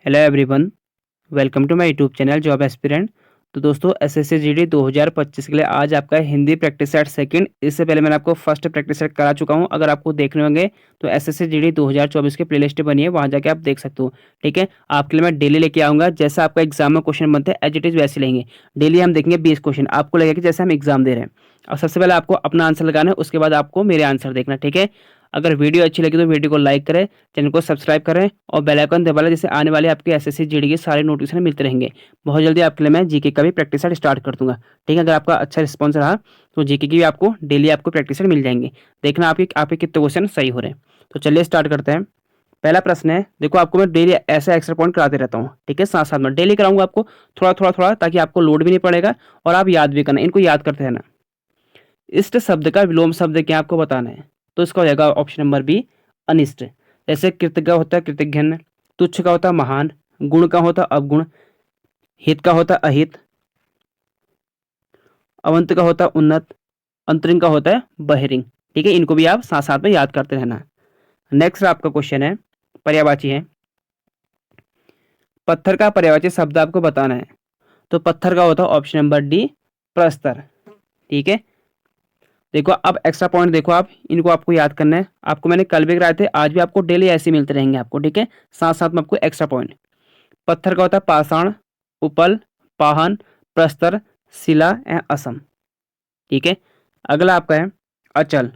Hello everyone, welcome to my YouTube channel job aspirant. तो दोस्तों SSC GD 2025 के लिए आज आपका हिंदी प्रैक्टिस सेट सेकंड। इससे पहले मैंने आपको फर्स्ट प्रैक्टिस सेट करा चुका हूं। अगर आपको देखने होंगे तो एसएससी जीडी 2024 की प्लेलिस्ट बनी है, वहां जाके आप देख सकते हो। ठीक है, आपके लिए मैं डेली लेके आऊँगा। जैसा आपका एग्जाम में क्वेश्चन बनते हैं एज इट इज़ वैसे लेंगे। डेली हम देखेंगे 20 क्वेश्चन, आपको लगेगा कि जैसे हम एग्जाम दे रहे हैं। और सबसे पहले आपको अपना आंसर लगाना है, उसके बाद आपको मेरे आंसर देखना। ठीक है, अगर वीडियो अच्छी लगी तो वीडियो को लाइक करें, चैनल को सब्सक्राइब करें और बेल आइकन दबा लें, जिससे आने वाले आपके एसएससी जीडी के सारे नोटिफिकेशन मिलते रहेंगे। बहुत जल्दी आपके लिए मैं जीके का भी प्रैक्टिस सेट स्टार्ट कर दूंगा। ठीक है, अगर आपका अच्छा रिस्पॉन्स रहा तो जीके की भी आपको डेली आपको प्रैक्टिस सेट मिल जाएंगे। देखना आपके कितने क्वेश्चन सही हो रहे हैं। तो चलिए स्टार्ट करते हैं। पहला प्रश्न है, देखो आपको मैं डेली ऐसा एक्स्ट्रा पॉइंट कराते रहता हूँ। ठीक है, साथ साथ में डेली कराऊंगा आपको थोड़ा थोड़ा थोड़ा, ताकि आपको लोड भी नहीं पड़ेगा और आप याद भी करना, इनको याद करते रहना। इष्ट शब्द का विलोम शब्द क्या आपको बताना है। तो इसका हो जाएगा ऑप्शन नंबर बी, अनिष्ट। जैसे कृतज्ञ होता है कृतघ्न, तुच्छ का होता है महान, गुण का होता है अवगुण, हित का होता है अहित, अवंत का होता है उन्नत, अंतरिंग का होता है बहिरिंग। ठीक है, इनको भी आप साथ साथ में याद करते रहना। नेक्स्ट आपका क्वेश्चन है, पर्यायवाची है। पत्थर का पर्यायवाची शब्द आपको बताना है। तो पत्थर का होता है ऑप्शन नंबर डी, प्रस्तर। ठीक है, देखो अब एक्स्ट्रा पॉइंट देखो, आप इनको आपको याद करना है। आपको मैंने कल भी कराए थे, आज भी आपको डेली ऐसे मिलते रहेंगे आपको। ठीक है, साथ साथ में आपको एक्स्ट्रा पॉइंट। पत्थर का होता है पाषाण, उपल, पाहन, प्रस्तर, शिला एवं असम। ठीक है, अगला आपका है अचल।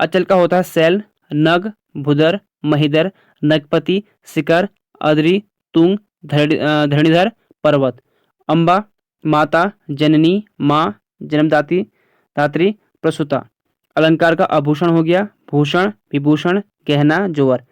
अचल का होता है शैल, नग, भुदर, महिधर, नगपति, शिखर, अद्रि, तुंग, धरणीधर, पर्वत। अम्बा, माता, जननी, माँ, जन्मदाती, धात्री, प्रसूता। अलंकार का आभूषण हो गया, भूषण, विभूषण, गहना, जोवर।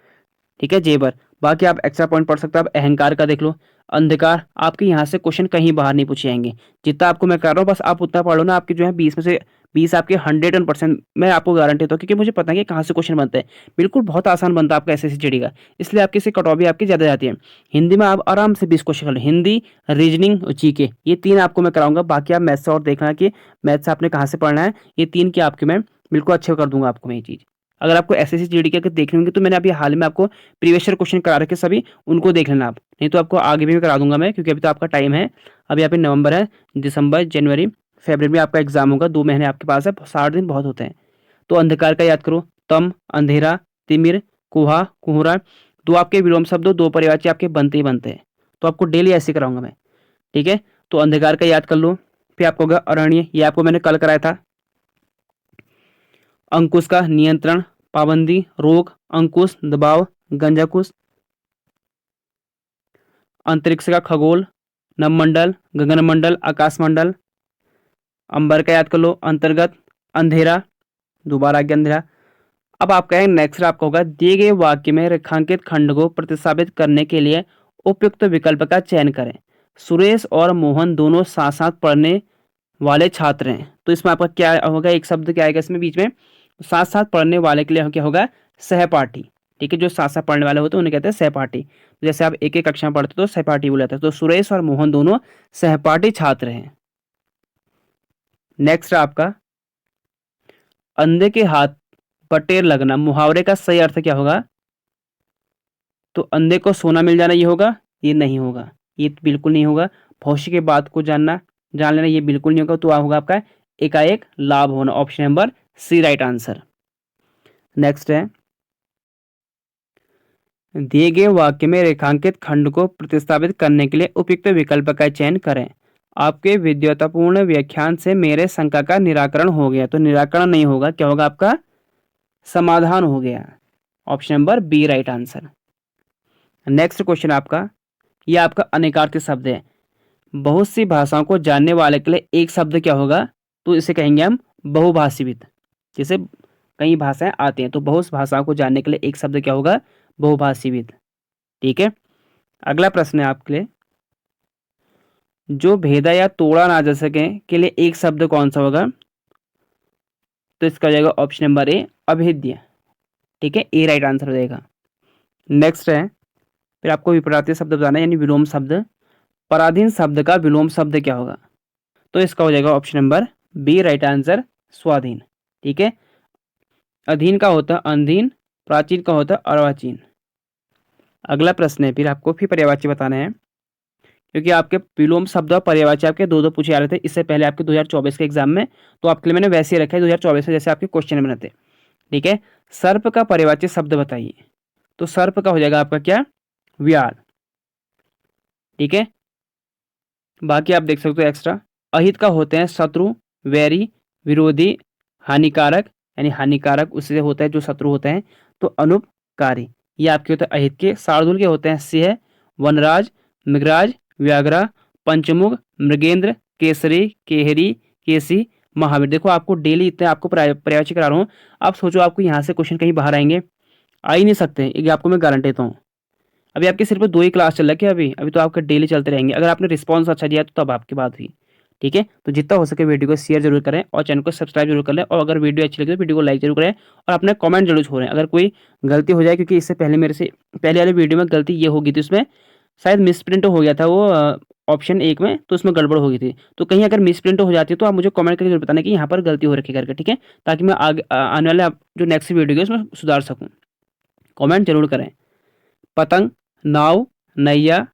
ठीक है, जेवर। बाकी आप एक्स्ट्रा पॉइंट पढ़ सकते हो। आप अहंकार का देख लो। अंधकार, आपके यहाँ से क्वेश्चन कहीं बाहर नहीं पूछे जाएंगे। जितना आपको मैं कर रहा हूँ बस आप उतना पढ़ लो ना, आपके जो है 20 में से 20 आपके 101% मैं आपको गारंटी देता हूँ, क्योंकि मुझे पता है कि कहाँ से क्वेश्चन बनते हैं। बिल्कुल बहुत आसान बनता है आपका एसएससी जीडी का, इसलिए आपकी से कट ऑफ भी आपकी ज़्यादा जाती है। हिंदी में आप आराम से 20 क्वेश्चन कर लो, हिंदी, रीजनिंग और जीके, ये 3 आपको मैं कराऊंगा। बाकी आप मैथ्स से और देखना कि मैथ्स से आपने कहाँ से पढ़ना है। ये 3 की आपके मैं बिल्कुल अच्छे कर दूंगा आपको मैं ये चीज़। अगर आपको एसएससी जीडी के अगर देखने होंगे तो मैंने अभी हाल में आपको प्रीवियस ईयर क्वेश्चन करा रखे सभी, उनको देख लेना आप। नहीं तो आपको आगे भी मैं करा दूंगा मैं, क्योंकि अभी तो आपका टाइम है। अभी यहाँ पे नवंबर है, दिसंबर, जनवरी, फरवरी में आपका एग्जाम होगा। 2 महीने आपके पास है, 60 दिन बहुत होते हैं। तो अंधकार का याद करो, तम, अंधेरा, तिमिर, कुहा, कुहरा। 2 आपके विलोम शब्द, 2 पर्यायवाची आपके बनते ही बनते हैं। तो आपको डेली ऐसे कराऊंगा मैं। ठीक है, तो अंधकार का याद कर लो। फिर आपको होगा अरण्य, ये आपको मैंने कल कराया था। अंकुश का नियंत्रण, पाबंदी, रोक, अंकुश, दबाव, गंजाकुश। अंतरिक्ष का खगोल, नवमंडल, गगनमंडल, आकाशमंडल। अंबर का याद कर लो, अंतर्गत, अंधेरा, दोबारा आ गया अंधेरा। अब आपका है नेक्स्ट, आपका होगा दिए गए वाक्य में रेखांकित खंड को प्रतिस्थापित करने के लिए उपयुक्त विकल्प का चयन करें। सुरेश और मोहन दोनों साथ साथ पढ़ने वाले छात्र हैं। तो इसमें आपका क्या होगा, एक शब्द क्या आएगा इसमें बीच में, साथ साथ पढ़ने वाले के लिए क्या होगा, सहपाठी। ठीक है, जो साथ साथ पढ़ने वाले होते हैं उन्हें कहते हैं सहपाठी। जैसे आप एक एक कक्षा में पढ़ते हो तो सहपाठी बोला जाता है। तो सुरेश और मोहन दोनों सहपाठी छात्र हैं। नेक्स्ट आपका, अंधे के हाथ बटेर लगना, मुहावरे का सही अर्थ क्या होगा। तो अंधे को सोना मिल जाना, ये होगा, ये नहीं होगा, ये बिल्कुल नहीं होगा। भविष्य के बात को जान लेना, ये बिल्कुल नहीं होगा। तो होगा आपका एकाएक लाभ होना, option number C right answer. Next है, दिए गए वाक्य में रेखांकित खंड को प्रतिस्थापित करने के लिए उपयुक्त विकल्प का चयन करें। आपके विद्वतापूर्ण व्याख्यान से मेरे शंका का निराकरण हो गया। तो निराकरण नहीं होगा, क्या होगा आपका, समाधान हो गया, option number B right answer. Next question आपका, यह आपका अनेकार्थी शब्द है। बहुत सी भाषाओं को जानने वाले के लिए एक शब्द क्या होगा। तो इसे कहेंगे हम बहुभाषीविद। जैसे कई भाषाएं आती हैं तो बहुत भाषाओं को जानने के लिए एक शब्द क्या होगा, बहुभाषीविद। ठीक है, अगला प्रश्न है आपके लिए, जो भेदा या तोड़ा ना जा सके के लिए एक शब्द कौन सा होगा। तो इसका हो जाएगा ऑप्शन नंबर ए, अभेद्य। ठीक है, ए राइट आंसर हो जाएगा। नेक्स्ट है, फिर आपको विपरीत शब्द बताना है, यानी विलोम शब्द। पराधीन शब्द का विलोम शब्द क्या होगा। तो इसका हो जाएगा option number B right answer, स्वाधीन। ठीक है, अधीन का होता है अधीन, प्राचीन का होता है अर्वाचीन। अगला प्रश्न है, फिर आपको फिर पर्यायवाची बताना है, क्योंकि आपके विलोम शब्द और पर्यायवाची आपके दो दो पूछे जा रहे थे इससे पहले आपके 2024 के एग्जाम में। तो आपके लिए मैंने वैसे ही रखा है 2024 में जैसे आपके क्वेश्चन बने थे। ठीक है, सर्प का पर्यायवाची शब्द बताइए। तो सर्प का हो जाएगा आपका क्या, व्याल। ठीक है, बाकी आप देख सकते हो एक्स्ट्रा। अहित का होते हैं शत्रु, वैरी, विरोधी, हानिकारक, यानी हानिकारक उससे होता है जो शत्रु होते हैं, तो अनुपकारी, ये आपके होते हैं अहित के। शार्दुल के होते हैं सिंह, वनराज, मृगराज, व्याघ्रा, पंचमुख, मृगेंद्र, केसरी, केहरी, केसी, महावीर। देखो आपको डेली इतने आपको पर्यायवाची करा रहा हूँ, आप सोचो आपको यहाँ से क्वेश्चन कहीं बाहर आएंगे, आ ही नहीं सकते, ये आपको मैं गारंटी देता हूँ। अभी आपके सिर्फ 2 ही क्लास चल रहा है क्या, अभी तो आपका डेली चलते रहेंगे। अगर आपने रिस्पॉन्स अच्छा दिया तो तब आपकी बात हुई। ठीक है, तो जितना हो सके वीडियो को शेयर जरूर करें और चैनल को सब्सक्राइब जरूर कर लें, और अगर वीडियो अच्छी लगे तो वीडियो को लाइक जरूर करें और अपने कमेंट जरूर छोड़ें अगर कोई गलती हो जाए, क्योंकि इससे पहले मेरे से पहले वाले वीडियो में गलती ये हो गई थी, उसमें शायद मिसप्रिंट हो गया था वो ऑप्शन 1 में, तो उसमें गड़बड़ हो गई थी। तो कहीं अगर मिसप्रिंट हो जाती है तो आप मुझे कमेंट करके जरूर बताना कि यहाँ पर गलती हो रखी करके। ठीक है, ताकि मैं आगे आने वाले जो नेक्स्ट वीडियो है उसमें सुधार सकूँ। कमेंट जरूर करें। पतंग, नाव, नैया,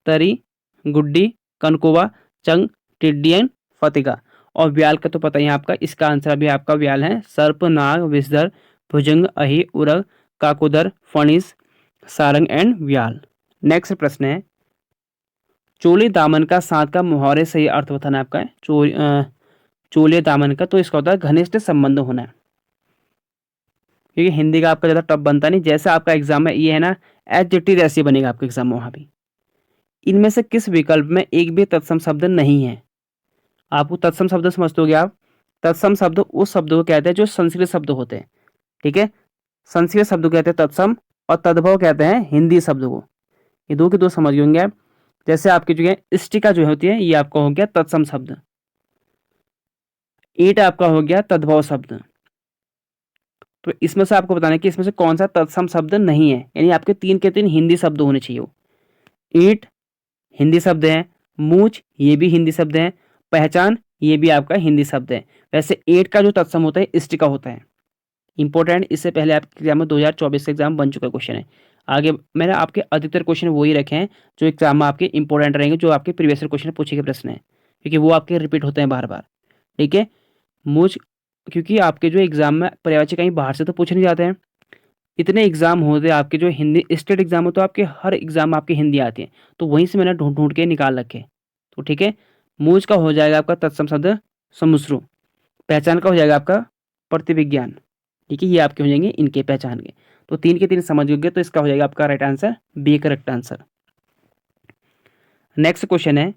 तरी, गुड्डी, कनकुवा, चंग, टिड्डी एंड फतिका। और व्याल का तो पता ही है आपका, इसका आंसर भी आपका व्याल है। सर्प, नाग, विषधर, भुजंग, अहि, उरग, काकुदर, फणिस, सारंग एंड व्याल। नेक्स्ट प्रश्न है, चोली दामन का साथ का मुहावरे से अर्थ बताना आपका है। चोले दामन का, तो इसका होता है घनिष्ठ संबंध होना है, क्योंकि हिंदी का आपका ज़्यादा टफ बनता नहीं। जैसे आपका एग्जाम में ये है ना, एडजेक्टिव ऐसे बनेगा आपके एग्जाम में वहाँ भी। इनमें से किस विकल्प में एक भी तत्सम शब्द नहीं है। आपको तत्सम शब्द समझते होगे आप। तत्सम शब्द उस शब्द को कहते हैं जो संस्कृत शब्द होते हैं। ठीक है, संस्कृत शब्द को कहते हैं तत्सम, और तद्भव कहते हैं हिंदी शब्द को। ये दो के दो समझ गए होंगे आप। जैसे आपकी जो है इष्टिका जो होती है, ये आपका हो गया तत्सम शब्द। ईट आपका हो गया तद्भव शब्द। तो इसमें से आपको बताना है कि इसमें से कौन सा तत्सम शब्द नहीं है, यानी आपके 3 के 3 हिंदी शब्द होने चाहिए। ईट हिंदी शब्द है, मूछ ये भी हिंदी शब्द है, पहचान ये भी आपका हिंदी शब्द है। वैसे एट का जो तत्सम होता है इष्टिका होता है। इंपॉर्टेंट, इससे पहले आपके एग्जाम में 2024 से एग्जाम बन चुका क्वेश्चन है। आगे मैंने आपके अधिकतर क्वेश्चन वही रखे हैं जो एग्जाम में आपके इंपॉर्टेंट रहेंगे, जो आपके प्रीवियस क्वेश्चन पूछे गए प्रश्न है, क्योंकि वो आपके रिपीट होते हैं बार बार। ठीक है, मूछ, क्योंकि आपके जो एग्जाम में पर्यायवाची कहीं बाहर से तो पूछ नहीं जाते हैं। इतने एग्जाम होते हैं आपके जो हिंदी स्टेट एग्जाम हो, तो आपके हर एग्जाम में आपकी हिंदी आती है, तो वहीं से मैंने ढूंढ ढूंढ के निकाल रखे। तो ठीक है, मूज का हो जाएगा आपका तत्सम शब्द समुश्रु। पहचान का हो जाएगा आपका प्रतिविज्ञान। ठीक है, ये आपके हो जाएंगे इनके पहचान के। तो 3 के 3 समझ गए, तो इसका हो जाएगा आपका right answer B correct answer. Next question है,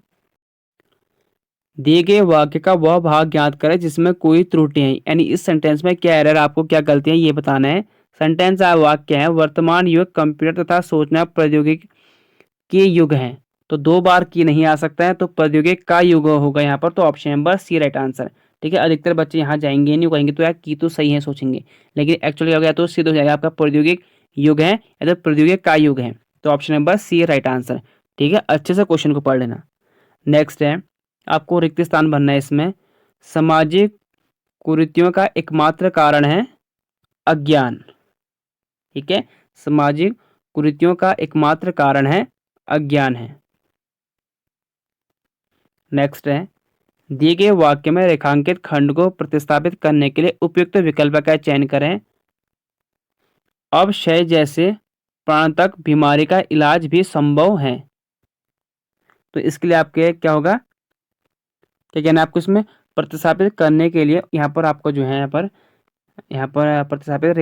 दिए गए वाक्य का वह भाग ज्ञात करें जिसमें कोई त्रुटि है, यानी इस सेंटेंस में क्या एरर, आपको क्या गलती है ये बताना है। सेंटेंस वाक्य है, वर्तमान युग कंप्यूटर तथा सूचना प्रौद्योगिकी के युग है। तो 2 बार की नहीं आ सकता है, तो प्रौद्योगिक का युग होगा यहाँ पर, तो option number C right answer. ठीक है, अधिकतर बच्चे यहाँ जाएंगे नहीं, कहेंगे तो यार की तो सही है सोचेंगे, लेकिन एक्चुअली हो गया तो सिद्ध हो जाएगा आपका प्रौद्योगिक युग है या तो प्रौद्योगिक का युग है। तो option number C right answer. ठीक है, अच्छे से क्वेश्चन को पढ़ लेना। नेक्स्ट है, आपको रिक्त स्थान भरना है इसमें। सामाजिक कुरीतियों का एकमात्र कारण है अज्ञान। ठीक है, सामाजिक कुरीतियों का एकमात्र कारण है अज्ञान है। नेक्स्ट है, दिए गए वाक्य में रेखांकित खंड को प्रतिस्थापित करने के लिए उपयुक्त विकल्प का चयन करें। अब क्षय जैसे प्राणतक बीमारी का इलाज भी संभव है। तो इसके लिए आपके क्या होगा, क्या कहना है आपको इसमें प्रतिस्थापित करने के लिए, यहाँ पर आपको जो है यहाँ पर प्रतिस्थापित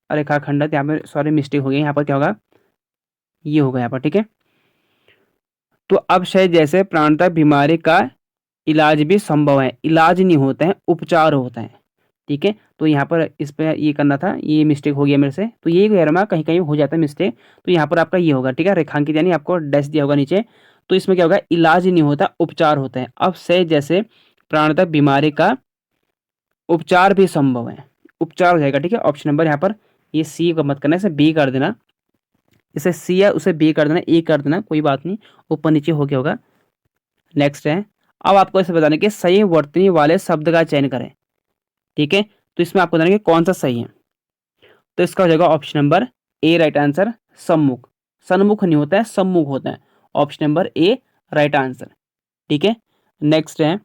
रेखाखंड, यहाँ पर सॉरी मिस्टेक हो गई, यहाँ पर क्या होगा, ये होगा यहाँ पर। ठीक है, तो अब क्षय जैसे प्राणतक बीमारी का इलाज भी संभव है, इलाज नहीं होता है उपचार होता है। ठीक है, तो यहाँ पर इस पर ये करना था, ये मिस्टेक हो गया मेरे से, तो ये गैरमा कहीं कहीं हो जाता है मिस्टेक, तो यहाँ पर आपका ये होगा। ठीक है, रेखांकित यानी आपको डैश दिया होगा नीचे, तो इसमें क्या होगा, इलाज नहीं होता उपचार होता है। अब से जैसे प्राणतक बीमारी का उपचार भी संभव है, उपचार हो जाएगा। ठीक है, ऑप्शन नंबर यहाँ पर ये सी का मत करना, इसे बी कर देना, इसे सी या उसे बी कर देना, ए कर देना, कोई बात नहीं, ऊपर नीचे हो गया होगा। नेक्स्ट है, अब आपको इसे बताना कि सही वर्तनी वाले शब्द का चयन करें। ठीक है, तो इसमें आपको बताना कि कौन सा सही है। तो इसका हो जाएगा option number A right answer, सम्मुख। सन्मुख नहीं होता है, सम्मुख होता है। Option number A right answer. ठीक है, नेक्स्ट है।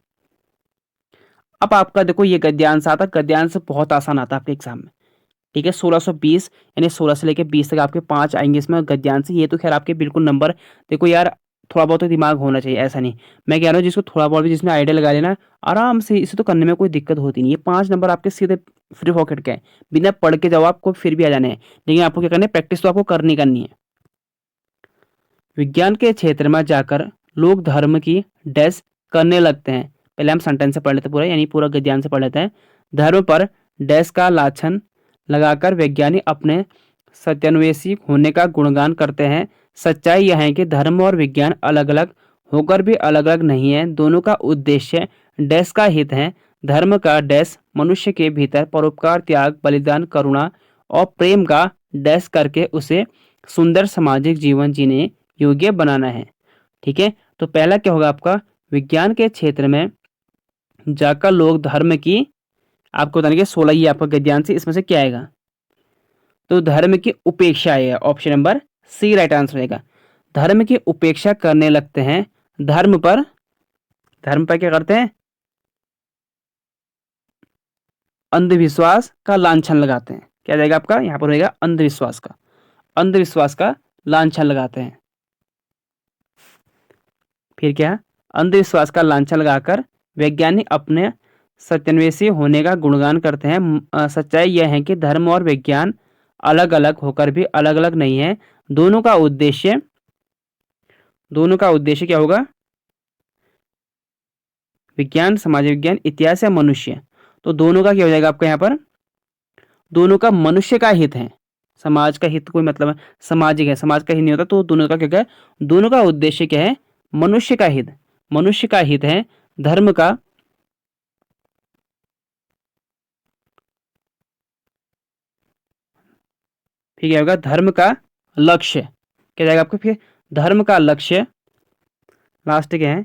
अब आपका देखो ये गद्यांश आता है, गद्यांश बहुत आसान आता है आपके एग्जाम में। ठीक है, 1620 यानी 16 से लेकर 20 तक आपके 5 आएंगे इसमें गद्यांश। ये तो खैर आपके बिल्कुल नंबर, देखो यार थोड़ा बहुत तो दिमाग होना चाहिए, ऐसा नहीं। मैं कह रहा हूँ जिसको थोड़ा बहुत भी जिसने आइडिया लगा लेना आराम से, इसे तो करने में कोई दिक्कत होती नहीं है। 5 नंबर आपके सीधे फ्री पॉकेट के हैं, बिना पढ़ के जाओ आपको फिर भी आ जाने हैं। लेकिन आपको क्या करना है, प्रैक्टिस तो आपको करनी करनी है। विज्ञान के क्षेत्र में जाकर लोग धर्म की डैश करने लगते हैं। पहले हम सेंटेंस से पढ़ लेते पूरा, यानी पूरा गद्यांश से पढ़ लेते हैं। धर्म पर डैश का लाछन लगाकर वैज्ञानिक अपने सत्यान्वेषी होने का गुणगान करते हैं। सच्चाई यह है कि धर्म और विज्ञान अलग अलग होकर भी अलग अलग नहीं है, दोनों का उद्देश्य डैश का हित है। धर्म का डैश मनुष्य के भीतर परोपकार, त्याग, बलिदान, करुणा और प्रेम का डैश करके उसे सुंदर सामाजिक जीवन जीने योग्य बनाना है। ठीक है, तो पहला क्या होगा आपका, विज्ञान के क्षेत्र में जाकर लोग धर्म की, आपको बताने के 16 ही आपका गद्यांश से, इसमें से क्या आएगा, तो धर्म की उपेक्षा आएगा। Option number C right answer रहेगा। धर्म की उपेक्षा करने लगते हैं, धर्म पर क्या करते हैं, अंधविश्वास का लांछन लगाते हैं। क्या जाएगा आपका, यहां पर रहेगा अंधविश्वास का, अंधविश्वास का लांछन लगाते हैं। फिर क्या, अंधविश्वास का लांछन लगाकर वैज्ञानिक अपने सत्यान्वेषी होने का गुणगान करते हैं। सच्चाई यह है कि धर्म और विज्ञान अलग अलग होकर भी अलग अलग नहीं है, दोनों का उद्देश्य क्या होगा, विज्ञान, समाज विज्ञान, इतिहास या मनुष्य। तो दोनों का क्या हो जाएगा आपका, यहाँ पर दोनों का मनुष्य का हित है। समाज का हित कोई मतलब है, सामाजिक है, समाज का हित नहीं होता, तो दोनों का क्या है, दोनों का उद्देश्य क्या है, मनुष्य का हित, मनुष्य का हित है। धर्म का फिर क्या होगा, धर्म का लक्ष्य क्या जाएगा आपको, फिर धर्म का लक्ष्य लास्ट क्या है,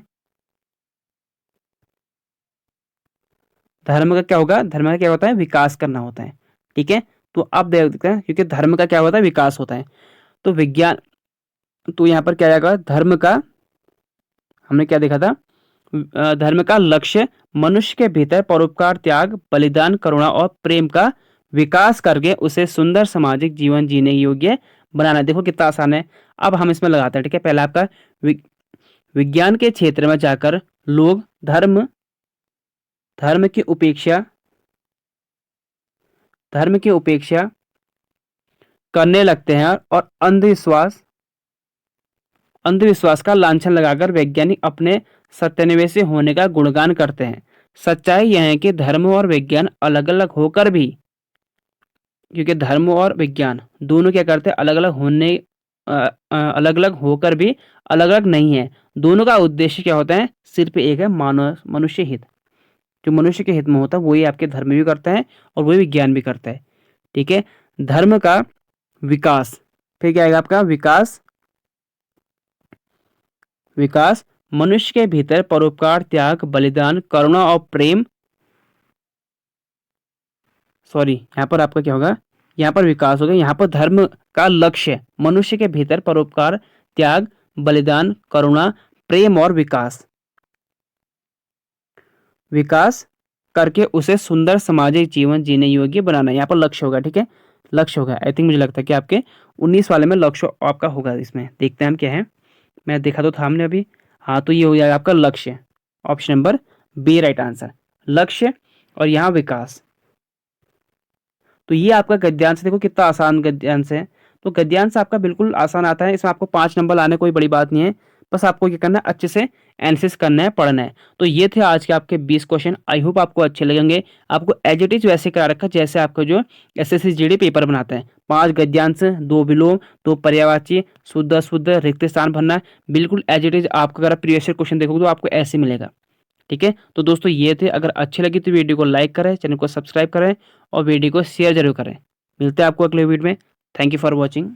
धर्म का क्या होगा, धर्म का क्या होता है, विकास करना होता है। ठीक है, तो अब देखते हैं, क्योंकि धर्म का क्या होता है, विकास होता है। तो विज्ञान, तो यहाँ पर क्या आएगा, धर्म का, हमने क्या देखा था, धर्म का लक्ष्य मनुष्य के भीतर परोपकार, त्याग, बलिदान, करुणा और प्रेम का विकास करके उसे सुंदर सामाजिक जीवन जीने योग्य बनाना। देखो कितना आसान है। अब हम इसमें लगाते हैं। ठीक है, पहला आपका विज्ञान के क्षेत्र में जाकर लोग धर्म की उपेक्षा करने लगते हैं और अंधविश्वास का लांछन लगाकर वैज्ञानिक अपने सत्यान्वेषी होने का गुणगान करते हैं। सच्चाई यह है कि धर्म और विज्ञान अलग अलग होकर भी, क्योंकि धर्म और विज्ञान दोनों क्या करते हैं, अलग अलग होकर भी अलग अलग नहीं है, दोनों का उद्देश्य क्या होता है, सिर्फ एक है, मनुष्य हित। जो मनुष्य के हित में होता है वही आपके धर्म भी करता है और वही विज्ञान भी करता है। ठीक है, धर्म का विकास, फिर क्या आएगा आपका, विकास मनुष्य के भीतर परोपकार, त्याग, बलिदान, करुणा और प्रेम, सॉरी यहाँ पर आपका क्या होगा, यहाँ पर विकास होगा। यहाँ पर धर्म का लक्ष्य मनुष्य के भीतर परोपकार, त्याग, बलिदान, करुणा, प्रेम और विकास करके उसे सुंदर सामाजिक जीवन जीने योग्य बनाना, यहाँ पर लक्ष्य होगा। ठीक है, लक्ष्य होगा। आई थिंक मुझे लगता है कि आपके 19 वाले में लक्ष्य आपका होगा। इसमें देखते हैं हम क्या है, मैं देखा तो था हमने अभी। हाँ, तो ये हो जाएगा आपका लक्ष्य, option number B right answer, लक्ष्य और यहाँ विकास। तो ये आपका गद्यांश, देखो कितना आसान गद्यांश है। तो गद्यांश आपका बिल्कुल आसान आता है, इसमें आपको 5 नंबर लाने कोई बड़ी बात नहीं है, बस आपको क्या करना है, अच्छे से एनालिसिस करना है, पढ़ना है। तो ये थे आज के आपके 20 क्वेश्चन। आई होप आपको अच्छे लगेंगे। आपको एज इट इज वैसे करा रखा जैसे आपका जो एसएससी जीडी पेपर बनाते हैं। 5 गद्यांश, 2 विलोम, 2 पर्यायवाची, शुद्ध अशुद्ध, रिक्त स्थान भरना, बिल्कुल एज इट इज। आपको अगर प्रीवियस क्वेश्चन देखोगे तो आपको ऐसे मिलेगा। ठीक है, तो दोस्तों ये थे। अगर अच्छी लगी तो वीडियो को लाइक करें, चैनल को सब्सक्राइब करें और वीडियो को शेयर जरूर करें। मिलते हैं आपको अगले वीडियो में। Thank you for watching.